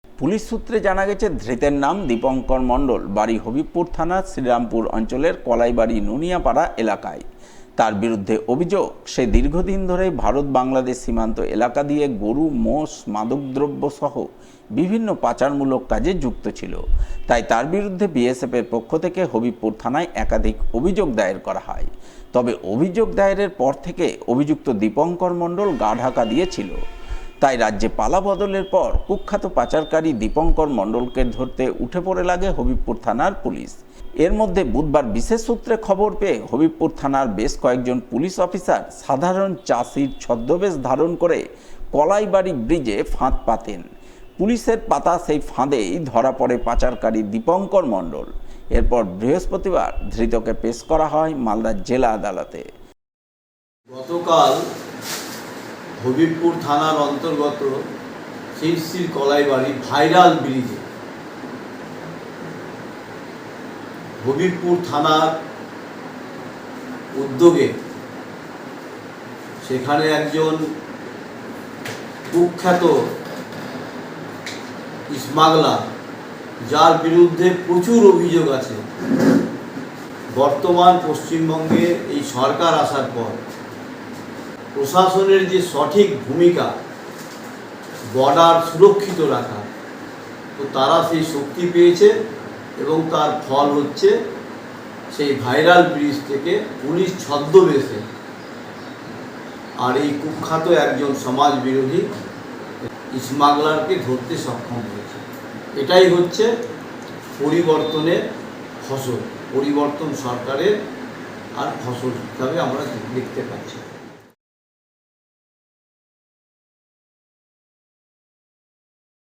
Police সূত্রে জানা গেছে, ধৃতের নাম দীপঙ্কর মণ্ডল, বাড়ি হবিবপুর থানার শ্রীরামপুর অঞ্চলের কলাইবাড়ি নুনিয়াপাড়া এলাকায়। তার বিরুদ্ধে অভিযোগ, সে দীর্ঘদিন ধরে ভারত বাংলাদেশ সীমান্ত এলাকা দিয়ে গরু, মোষ, মাদকদ্রব্য সহ বিভিন্ন পাচারমূলক কাজে যুক্ত ছিল। তাই তার বিরুদ্ধে বিএসএফের পক্ষ থেকে হবিবপুর থানায় একাধিক অভিযোগ দায়ের করা হয়। তবে অভিযোগ দায়েরের পর থেকে অভিযুক্ত দীপঙ্কর মণ্ডল গা ঢাকা দিয়েছিল। তাই রাজ্যে পালা বদলের পর কুখ্যাত পাচারকারী দীপঙ্কর মণ্ডলকে ধরতে উঠে পড়ে লাগে হবিবপুর থানার পুলিশ। এর মধ্যে বুধবার বিশেষ সূত্রে খবর পেয়ে হবিবপুর থানার বেশ কয়েকজন পুলিশ অফিসার সাধারণ চাষির ছদ্মবেশ ধারণ করে কলাইবাড়ি ব্রিজে ফাঁদ পাতেন। পুলিশের পাতা সেই ফাঁদেই ধরা পড়ে পাচারকারী দীপঙ্কর মণ্ডল। এরপর বৃহস্পতিবার ধৃতকে পেশ করা হয় মালদা জেলা আদালতে। গতকাল হবিবপুর থানার অন্তর্গত শিরসির কলাইবাড়ি ভাইরাল ব্রিজে হবিবপুর থানার উদ্যোগে সেখানে একজন কুখ্যাত স্মাগলার, যার বিরুদ্ধে প্রচুর অভিযোগ আছে, বর্তমান পশ্চিমবঙ্গে এই সরকার আসার পর প্রশাসনের যে সঠিক ভূমিকা বর্ডার সুরক্ষিত রাখা, তো তারা সেই শক্তি পেয়েছে এবং তার ফল হচ্ছে সেই ভাইরাল ব্রিজ থেকে পুলিশ ছদ্মবেশে আর এই কুখ্যাত একজন সমাজ বিরোধী স্মাগলারকে ধরতে সক্ষম হয়েছে। এটাই হচ্ছে পরিবর্তনের ফসল, পরিবর্তন সরকারের আর ফসল হিসাবে আমরা দেখতে পাচ্ছি।